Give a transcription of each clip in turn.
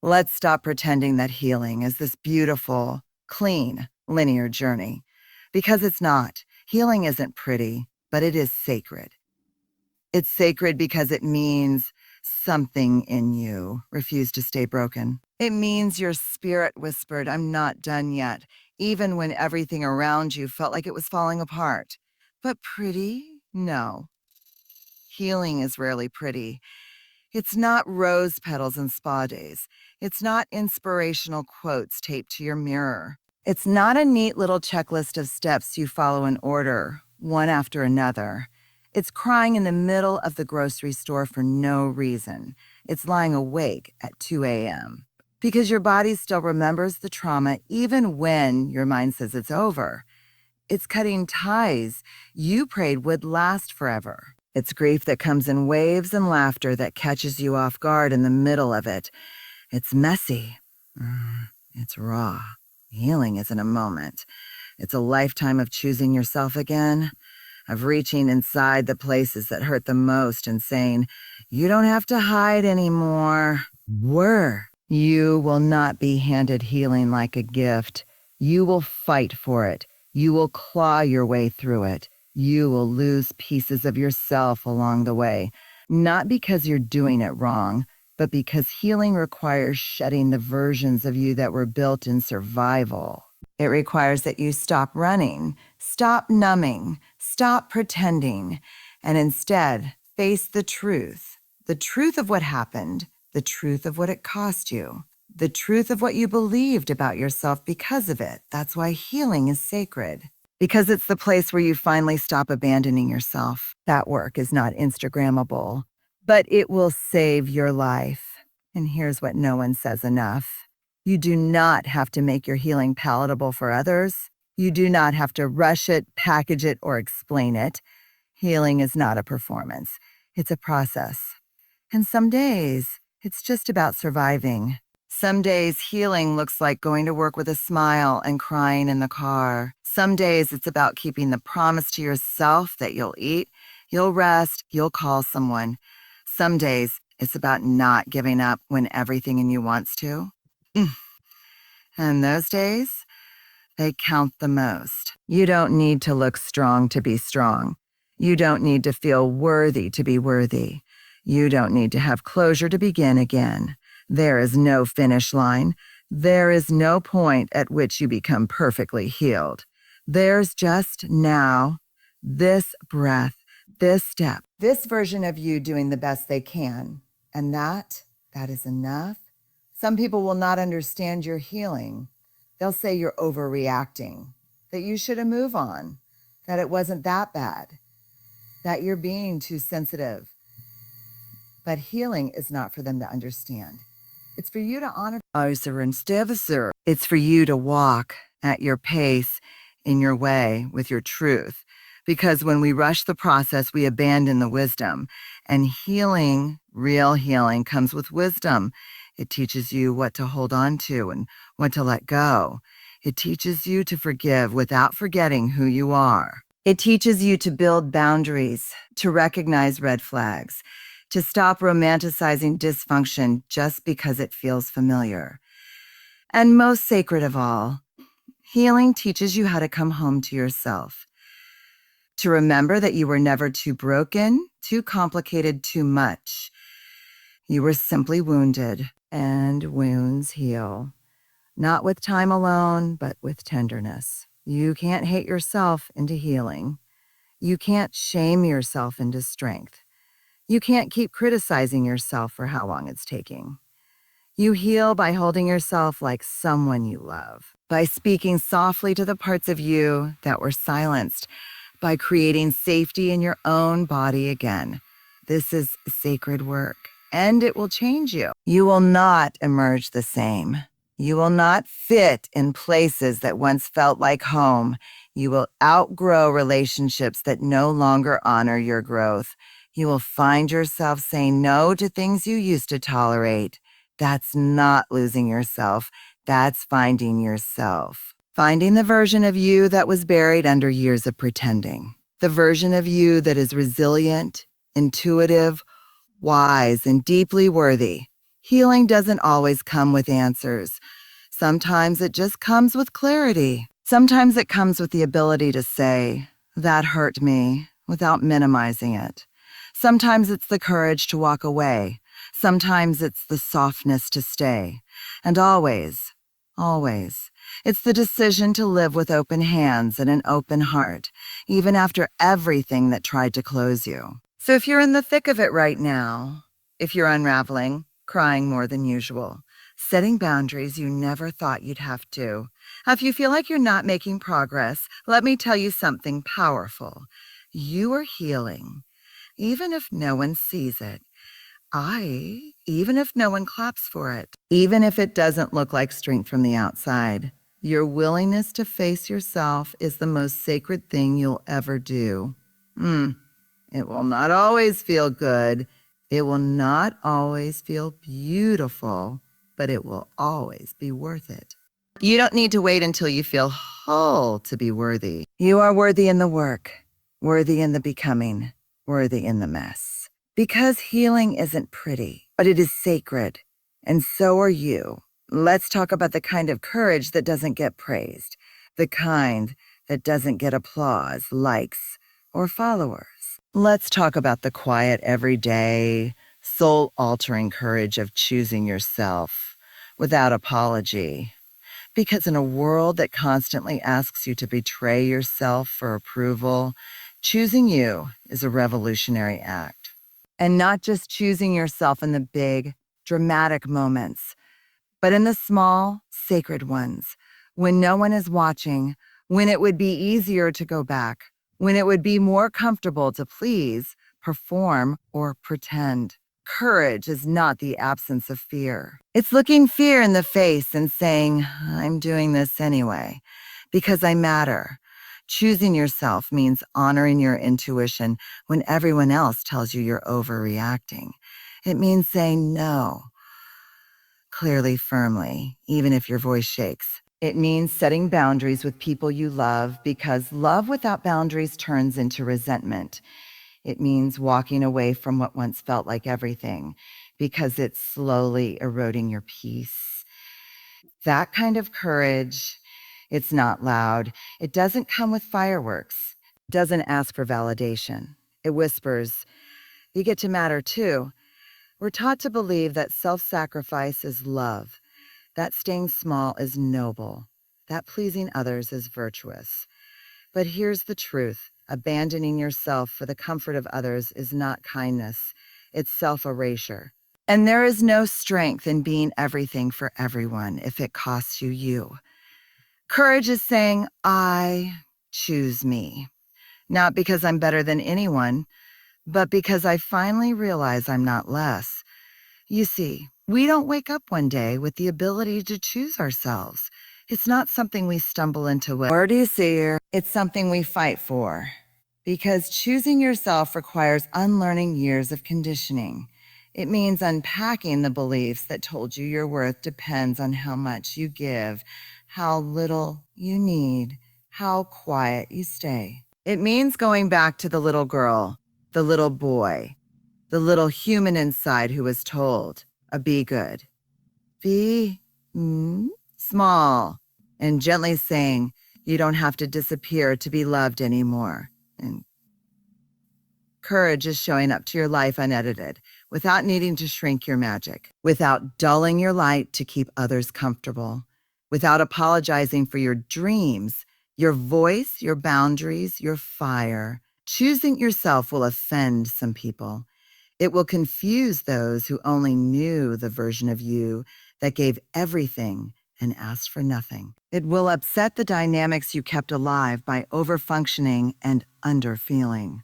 Let's stop pretending that healing is this beautiful, clean, linear journey. Because it's not. Healing isn't pretty, but it is sacred. It's sacred because it means something in you refused to stay broken. It means your spirit whispered, "I'm not done yet," even when everything around you felt like it was falling apart. But pretty? No. Healing is rarely pretty. It's not rose petals and spa days. It's not inspirational quotes taped to your mirror. It's not a neat little checklist of steps you follow in order, one after another. It's crying in the middle of the grocery store for no reason. It's lying awake at 2 a.m. because your body still remembers the trauma even when your mind says it's over. It's cutting ties you prayed would last forever. It's grief that comes in waves and laughter that catches you off guard in the middle of it. It's messy. It's raw. Healing isn't a moment. It's a lifetime of choosing yourself again, of reaching inside the places that hurt the most and saying, "You don't have to hide anymore." You will not be handed healing like a gift. You will fight for it. You will claw your way through it. You will lose pieces of yourself along the way, not because you're doing it wrong, but because healing requires shedding the versions of you that were built in survival. It requires that you stop running, stop numbing, stop pretending, and instead face the truth of what happened, the truth of what it cost you, the truth of what you believed about yourself because of it. That's why healing is sacred. Because it's the place where you finally stop abandoning yourself. That work is not Instagrammable, but it will save your life. And here's what no one says enough. You do not have to make your healing palatable for others. You do not have to rush it, package it, or explain it. Healing is not a performance. It's a process. And some days, it's just about surviving. Some days, healing looks like going to work with a smile and crying in the car. Some days, it's about keeping the promise to yourself that you'll eat, you'll rest, you'll call someone. Some days, it's about not giving up when everything in you wants to. And those days, they count the most. You don't need to look strong to be strong. You don't need to feel worthy to be worthy. You don't need to have closure to begin again. There is no finish line. There is no point at which you become perfectly healed. There's just now, this breath, this step, this version of you doing the best they can. And that is enough. Some people will not understand your healing. They'll say you're overreacting, that you should have moved on, that it wasn't that bad, that you're being too sensitive. But healing is not for them to understand. It's for you to honor. It's for you to walk at your pace, in your way, with your truth. Because when we rush the process, we abandon the wisdom. And healing, real healing, comes with wisdom. It teaches you what to hold on to and what to let go. It teaches you to forgive without forgetting who you are. It teaches you to build boundaries, to recognize red flags, to stop romanticizing dysfunction just because it feels familiar. And most sacred of all, healing teaches you how to come home to yourself, to remember that you were never too broken, too complicated, too much. You were simply wounded, and wounds heal. Not with time alone, but with tenderness. You can't hate yourself into healing. You can't shame yourself into strength. You can't keep criticizing yourself for how long it's taking. You heal by holding yourself like someone you love, by speaking softly to the parts of you that were silenced, by creating safety in your own body again. This is sacred work, and it will change you. You will not emerge the same. You will not fit in places that once felt like home. You will outgrow relationships that no longer honor your growth. You will find yourself saying no to things you used to tolerate. That's not losing yourself. That's finding yourself. Finding the version of you that was buried under years of pretending. The version of you that is resilient, intuitive, wise, and deeply worthy. Healing doesn't always come with answers. Sometimes it just comes with clarity. Sometimes it comes with the ability to say, "That hurt me," without minimizing it. Sometimes it's the courage to walk away. Sometimes it's the softness to stay. And always, it's the decision to live with open hands and an open heart, even after everything that tried to close you. So if you're in the thick of it right now, if you're unraveling, crying more than usual, setting boundaries you never thought you'd have to, if you feel like you're not making progress, let me tell you something powerful. You are healing, even if no one sees it. Even if no one claps for it, even if it doesn't look like strength from the outside, your willingness to face yourself is the most sacred thing you'll ever do. It will not always feel good. It will not always feel beautiful, but it will always be worth it. You don't need to wait until you feel whole to be worthy. You are worthy in the work, worthy in the becoming, worthy in the mess. Because healing isn't pretty, but it is sacred, and so are you. Let's talk about the kind of courage that doesn't get praised, the kind that doesn't get applause, likes, or followers. Let's talk about the quiet, everyday, soul-altering courage of choosing yourself without apology. Because in a world that constantly asks you to betray yourself for approval, choosing you is a revolutionary act. And not just choosing yourself in the big, dramatic moments, but in the small, sacred ones, when no one is watching, when it would be easier to go back, when it would be more comfortable to please, perform, or pretend. Courage is not the absence of fear. It's looking fear in the face and saying, "I'm doing this anyway, because I matter." Choosing yourself means honoring your intuition when everyone else tells you you're overreacting. It means saying no clearly, firmly, even if your voice shakes. It means setting boundaries with people you love because love without boundaries turns into resentment. It means walking away from what once felt like everything because it's slowly eroding your peace. That kind of courage, it's not loud. It doesn't come with fireworks. It doesn't ask for validation. It whispers, "You get to matter too." We're taught to believe that self-sacrifice is love, that staying small is noble, that pleasing others is virtuous. But here's the truth. Abandoning yourself for the comfort of others is not kindness. It's self-erasure. And there is no strength in being everything for everyone if it costs you you. Courage is saying, "I choose me." Not because I'm better than anyone, but because I finally realize I'm not less. You see, we don't wake up one day with the ability to choose ourselves. It's not something we stumble into with. Or do you see her? It's something we fight for. Because choosing yourself requires unlearning years of conditioning. It means unpacking the beliefs that told you your worth depends on how much you give, how little you need, how quiet you stay. It means going back to the little girl, the little boy, the little human inside who was told, be good, be small, and gently saying, you don't have to disappear to be loved anymore. And courage is showing up to your life unedited, without needing to shrink your magic, without dulling your light to keep others comfortable, without apologizing for your dreams, your voice, your boundaries, your fire. Choosing yourself will offend some people. It will confuse those who only knew the version of you that gave everything and asked for nothing. It will upset the dynamics you kept alive by overfunctioning and underfeeling.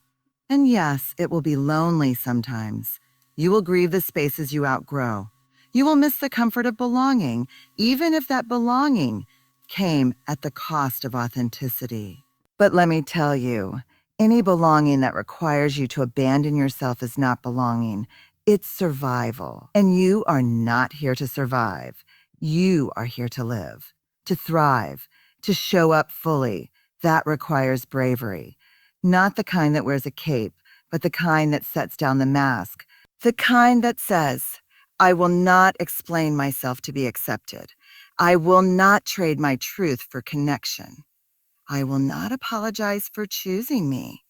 And yes, it will be lonely sometimes. You will grieve the spaces you outgrow. You will miss the comfort of belonging, even if that belonging came at the cost of authenticity. But let me tell you, any belonging that requires you to abandon yourself is not belonging. It's survival. And you are not here to survive. You are here to live, to thrive, to show up fully. That requires bravery. Not the kind that wears a cape, but the kind that sets down the mask. The kind that says, I will not explain myself to be accepted. I will not trade my truth for connection. I will not apologize for choosing me,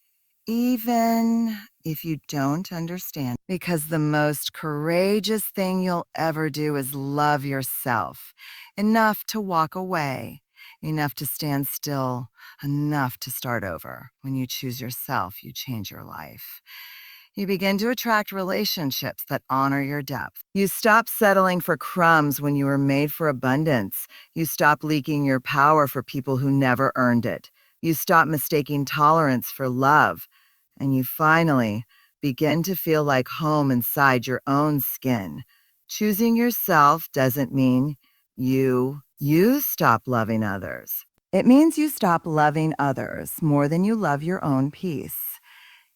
even if you don't understand. Because the most courageous thing you'll ever do is love yourself. Enough to walk away, enough to stand still, enough to start over. When you choose yourself, you change your life. You begin to attract relationships that honor your depth. You stop settling for crumbs when you were made for abundance. You stop leaking your power for people who never earned it. You stop mistaking tolerance for love. And you finally begin to feel like home inside your own skin. Choosing yourself doesn't mean you stop loving others. It means you stop loving others more than you love your own peace.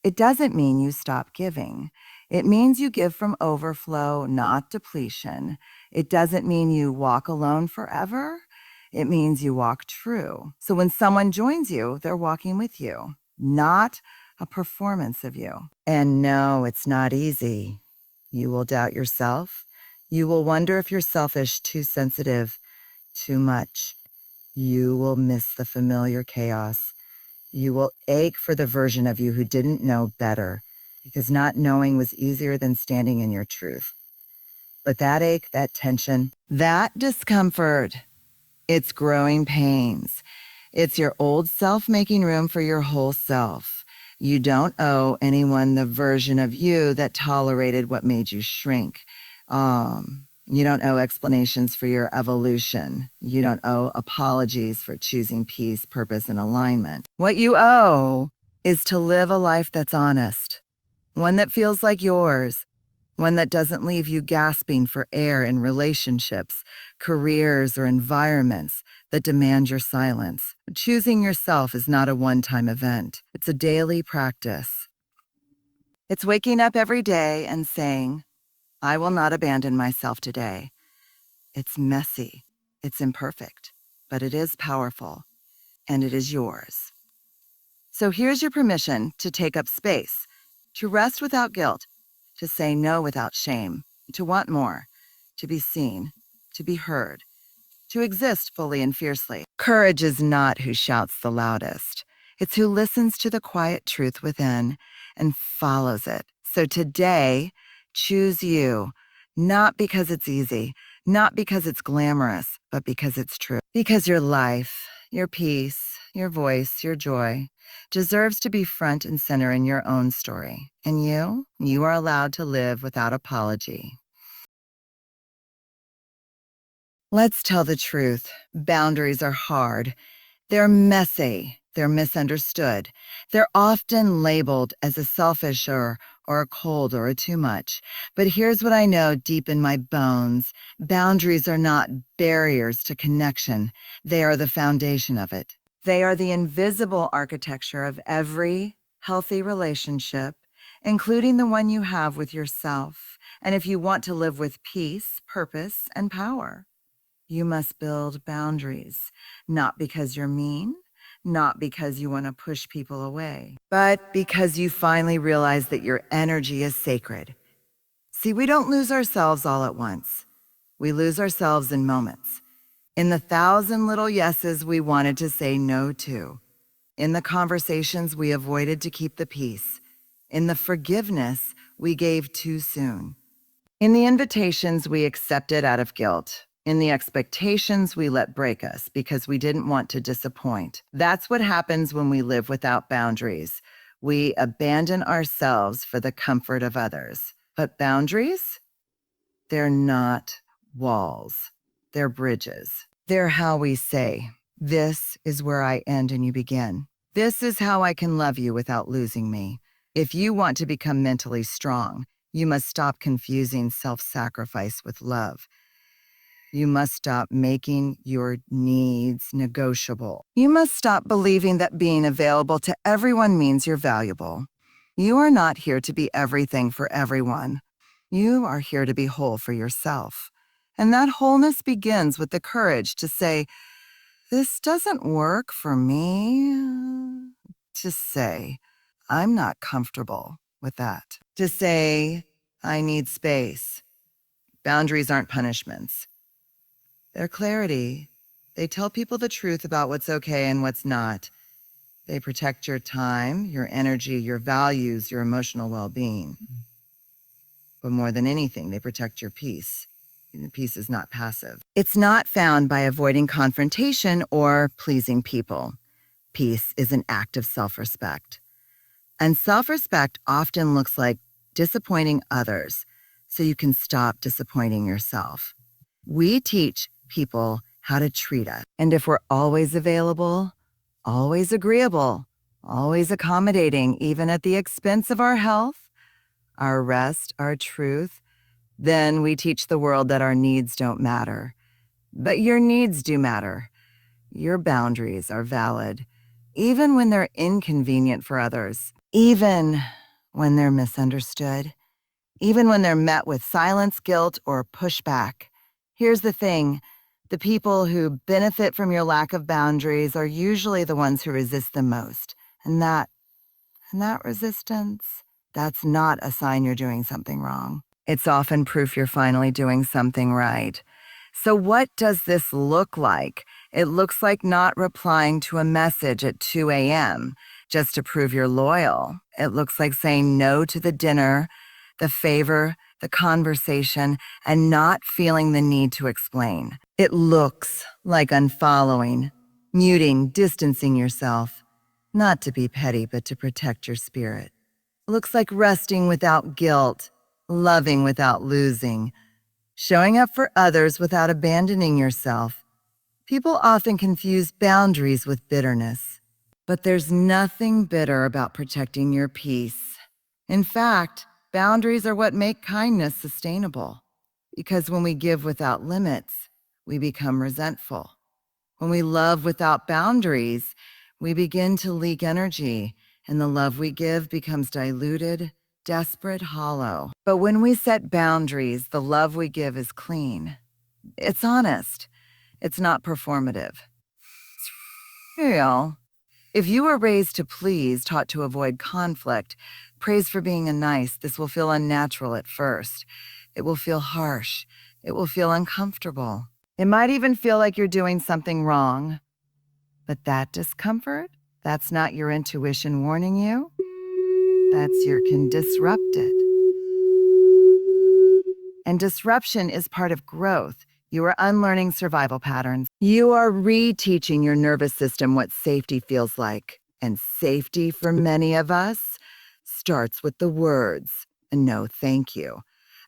It doesn't mean you stop giving. It means you give from overflow, not depletion. It doesn't mean you walk alone forever. It means you walk true. So when someone joins you, they're walking with you, not a performance of you. And no, it's not easy. You will doubt yourself. You will wonder if you're selfish, too sensitive, too much. You will miss the familiar chaos. You will ache for the version of you who didn't know better, because not knowing was easier than standing in your truth. But that ache, that tension, that discomfort, it's growing pains. It's your old self making room for your whole self. You don't owe anyone the version of you that tolerated what made you shrink. You don't owe explanations for your evolution. You don't owe apologies for choosing peace, purpose, and alignment. What you owe is to live a life that's honest, one that feels like yours, one that doesn't leave you gasping for air in relationships, careers, or environments that demand your silence. Choosing yourself is not a one-time event. It's a daily practice. It's waking up every day and saying, I will not abandon myself today. It's messy, it's imperfect, but it is powerful, and it is yours. So here's your permission to take up space, to rest without guilt, to say no without shame, to want more, to be seen, to be heard, to exist fully and fiercely. Courage is not who shouts the loudest. It's who listens to the quiet truth within and follows it. So today, choose you, not because it's easy, not because it's glamorous, but because it's true. Because your life, your peace, your voice, your joy deserves to be front and center in your own story. And you are allowed to live without apology. Let's tell the truth. Boundaries are hard. They're messy. They're misunderstood. They're often labeled as a selfish or a cold or a too much. But here's what I know deep in my bones. Boundaries are not barriers to connection. They are the foundation of it. They are the invisible architecture of every healthy relationship, including the one you have with yourself. And if you want to live with peace, purpose, and power, you must build boundaries, not because you're mean, not because you want to push people away, but because you finally realize that your energy is sacred. See, we don't lose ourselves all at once. We lose ourselves in moments, in the thousand little yeses we wanted to say no to, in the conversations we avoided to keep the peace, in the forgiveness we gave too soon, in the invitations we accepted out of guilt, in the expectations we let break us because we didn't want to disappoint. That's what happens when we live without boundaries. We abandon ourselves for the comfort of others. But boundaries? They're not walls. They're bridges. They're how we say, this is where I end and you begin. This is how I can love you without losing me. If you want to become mentally strong, you must stop confusing self-sacrifice with love. You must stop making your needs negotiable. You must stop believing that being available to everyone means you're valuable. You are not here to be everything for everyone. You are here to be whole for yourself. And that wholeness begins with the courage to say, this doesn't work for me. To say, I'm not comfortable with that. To say, I need space. Boundaries aren't punishments. They're clarity. They tell people the truth about what's okay and what's not. They protect your time, your energy, your values, your emotional well-being. But more than anything, they protect your peace. And peace is not passive. It's not found by avoiding confrontation or pleasing people. Peace is an act of self-respect. And self-respect often looks like disappointing others so you can stop disappointing yourself. We teach people how to treat us. And if we're always available, always agreeable, always accommodating, even at the expense of our health, our rest, our truth, then we teach the world that our needs don't matter. But your needs do matter. Your boundaries are valid, even when they're inconvenient for others, even when they're misunderstood, even when they're met with silence, guilt, or pushback. Here's the thing. The people who benefit from your lack of boundaries are usually the ones who resist them most. And that resistance, that's not a sign you're doing something wrong. It's often proof you're finally doing something right. So what does this look like? It looks like not replying to a message at 2 a.m. just to prove you're loyal. It looks like saying no to the dinner, the favor, the conversation, and not feeling the need to explain. It looks like unfollowing, muting, distancing yourself, not to be petty, but to protect your spirit. It looks like resting without guilt, loving without losing, showing up for others without abandoning yourself. People often confuse boundaries with bitterness, but there's nothing bitter about protecting your peace. In fact, boundaries are what make kindness sustainable. Because when we give without limits, we become resentful. When we love without boundaries, we begin to leak energy, and the love we give becomes diluted, desperate, hollow. But when we set boundaries, the love we give is clean. It's honest. It's not performative. It's real. If you were raised to please, taught to avoid conflict, praised for being nice, this will feel unnatural at first. It will feel harsh. It will feel uncomfortable. It might even feel like you're doing something wrong. But that discomfort, that's not your intuition warning you. That's your can disrupt it. And disruption is part of growth. You are unlearning survival patterns. You are reteaching your nervous system what safety feels like. And safety for many of us starts with the words, no thank you,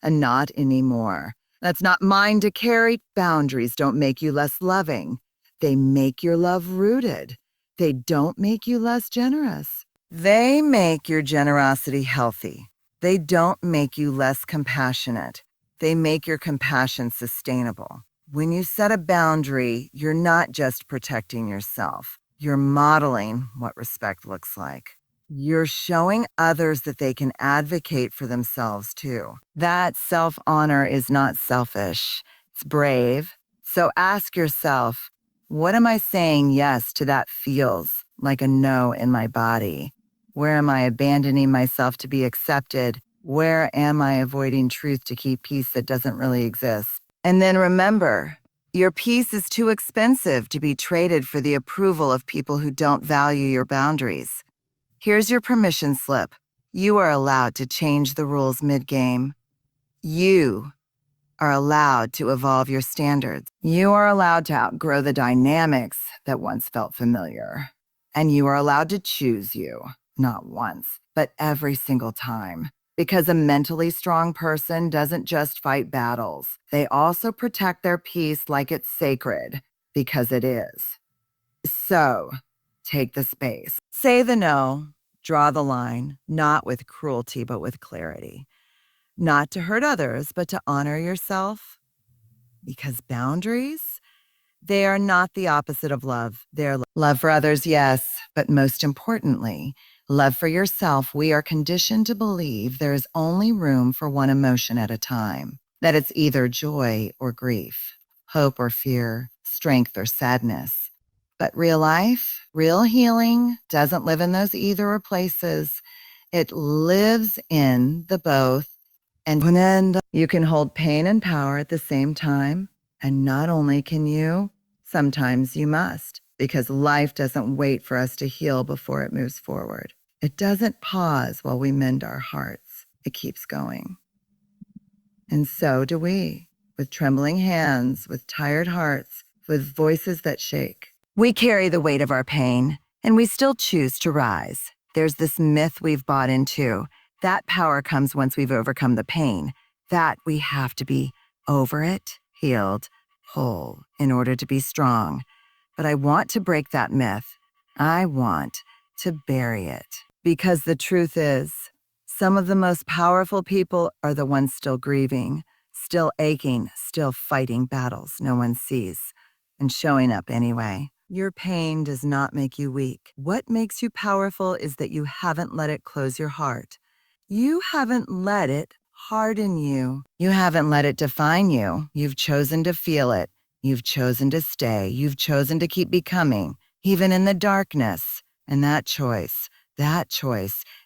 and not anymore. That's not mine to carry. Boundaries don't make you less loving. They make your love rooted. They don't make you less generous. They make your generosity healthy. They don't make you less compassionate. They make your compassion sustainable. When you set a boundary, you're not just protecting yourself. You're modeling what respect looks like. You're showing others that they can advocate for themselves too. That self-honor is not selfish. It's brave. So ask yourself, what am I saying yes to that feels like a no in my body? Where am I abandoning myself to be accepted? Where am I avoiding truth to keep peace that doesn't really exist? And then remember, your peace is too expensive to be traded for the approval of people who don't value your boundaries. Here's your permission slip. You are allowed to change the rules mid-game. You are allowed to evolve your standards. You are allowed to outgrow the dynamics that once felt familiar. And you are allowed to choose you, not once, but every single time. Because a mentally strong person doesn't just fight battles. They also protect their peace like it's sacred, because it is. So, take the space. Say the no, draw the line, not with cruelty, but with clarity. Not to hurt others, but to honor yourself. Because boundaries, they are not the opposite of love. They're love for others, yes, but most importantly, love for yourself. We are conditioned to believe there is only room for one emotion at a time, that it's either joy or grief, hope or fear, strength or sadness. But real life, real healing doesn't live in those either or places. It lives in the both And then you can hold pain and power at the same time. And not only can you, sometimes you must, because life doesn't wait for us to heal before it moves forward. It doesn't pause while we mend our hearts. It keeps going. And so do we, with trembling hands, with tired hearts, with voices that shake. We carry the weight of our pain, and we still choose to rise. There's this myth we've bought into. That power comes once we've overcome the pain, that we have to be over it, healed, whole, in order to be strong. But I want to break that myth. I want to bury it. Because the truth is, some of the most powerful people are the ones still grieving, still aching, still fighting battles no one sees, and showing up anyway. Your pain does not make you weak. What makes you powerful is that you haven't let it close your heart. You haven't let it harden you. You haven't let it define you. You've chosen to feel it. You've chosen to stay. You've chosen to keep becoming, even in the darkness. And that choice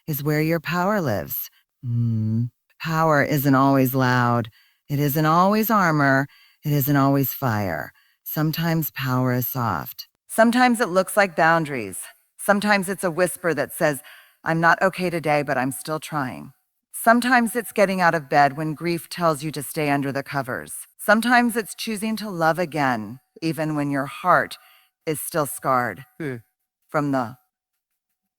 is where your power lives. Power isn't always loud. It isn't always armor. It isn't always fire. Sometimes power is soft. Sometimes it looks like boundaries. Sometimes it's a whisper that says, I'm not okay today, but I'm still trying. Sometimes it's getting out of bed when grief tells you to stay under the covers. Sometimes it's choosing to love again, even when your heart is still scarred from the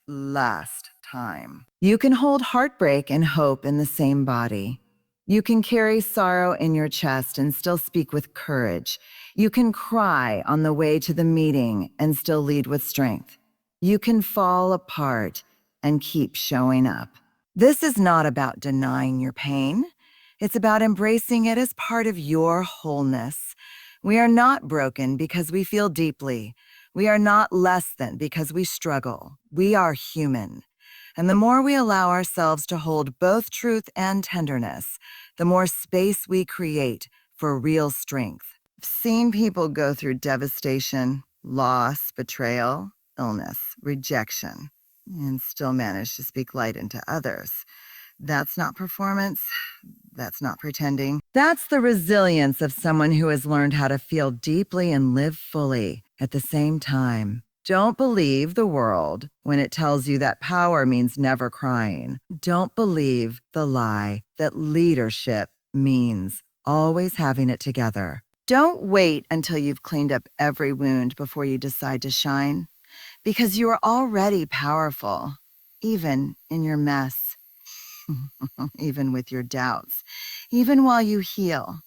last time. You can hold heartbreak and hope in the same body. You can carry sorrow in your chest and still speak with courage. You can cry on the way to the meeting and still lead with strength. You can fall apart and keep showing up. This is not about denying your pain. It's about embracing it as part of your wholeness. We are not broken because we feel deeply. We are not less than because we struggle. We are human. And the more we allow ourselves to hold both truth and tenderness, the more space we create for real strength. I've seen people go through devastation, loss, betrayal, illness, rejection, and still manage to speak light into others. That's not performance. That's not pretending. That's the resilience of someone who has learned how to feel deeply and live fully at the same time. Don't believe the world when it tells you that power means never crying. Don't believe the lie that leadership means always having it together. Don't wait until you've cleaned up every wound before you decide to shine, because you are already powerful, even in your mess. Even with your doubts, even while you heal.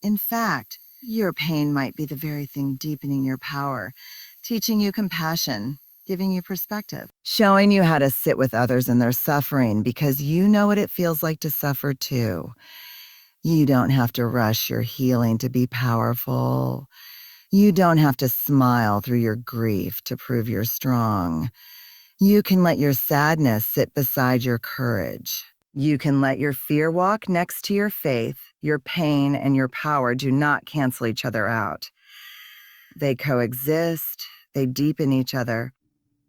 In fact, your pain might be the very thing deepening your power, teaching you compassion, giving you perspective, showing you how to sit with others in their suffering because you know what it feels like to suffer too. You don't have to rush your healing to be powerful. You don't have to smile through your grief to prove you're strong. You can let your sadness sit beside your courage. You can let your fear walk next to your faith. Your pain and your power do not cancel each other out. They coexist, they deepen each other,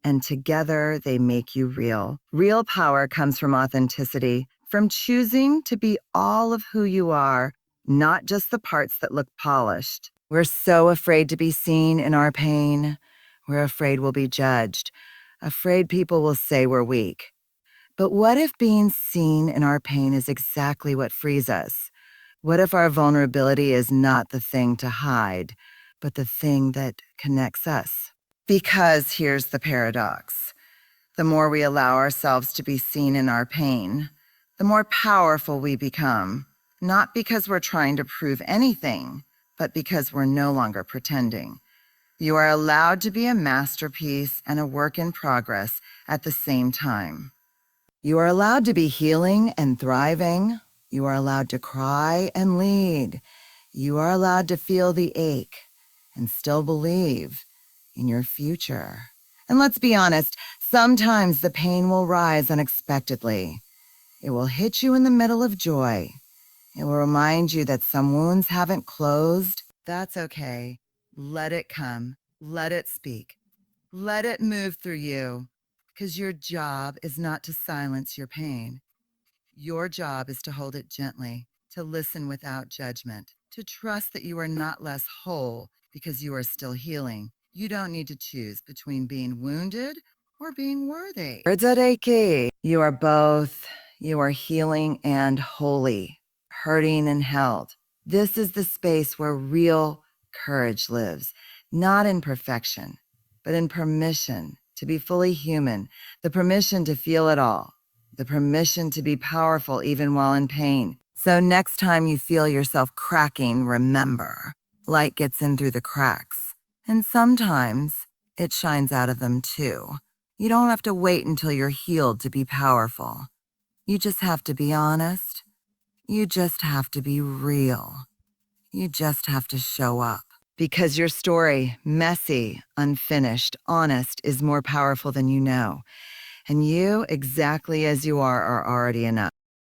and together they make you real. Real power comes from authenticity, from choosing to be all of who you are, not just the parts that look polished. We're so afraid to be seen in our pain. We're afraid we'll be judged, afraid people will say we're weak. But what if being seen in our pain is exactly what frees us? What if our vulnerability is not the thing to hide, but the thing that connects us? Because here's the paradox. The more we allow ourselves to be seen in our pain, the more powerful we become, not because we're trying to prove anything, but because we're no longer pretending. You are allowed to be a masterpiece and a work in progress at the same time. You are allowed to be healing and thriving. You are allowed to cry and lead. You are allowed to feel the ache and still believe in your future. And let's be honest, sometimes the pain will rise unexpectedly. It will hit you in the middle of joy. It will remind you that some wounds haven't closed. That's okay. Let it come. Let it speak. Let it move through you, because your job is not to silence your pain. Your job is to hold it gently, to listen without judgment, to trust that you are not less whole because you are still healing. You don't need to choose between being wounded or being worthy. You are both. You are healing and holy, hurting and held. This is the space where real courage lives, not in perfection, but in permission to be fully human, the permission to feel it all, the permission to be powerful even while in pain. So next time you feel yourself cracking, remember, light gets in through the cracks. And sometimes it shines out of them too. You don't have to wait until you're healed to be powerful. You just have to be honest. You just have to be real. You just have to show up. Because your story, messy, unfinished, honest, is more powerful than you know. And you, exactly as you are already enough.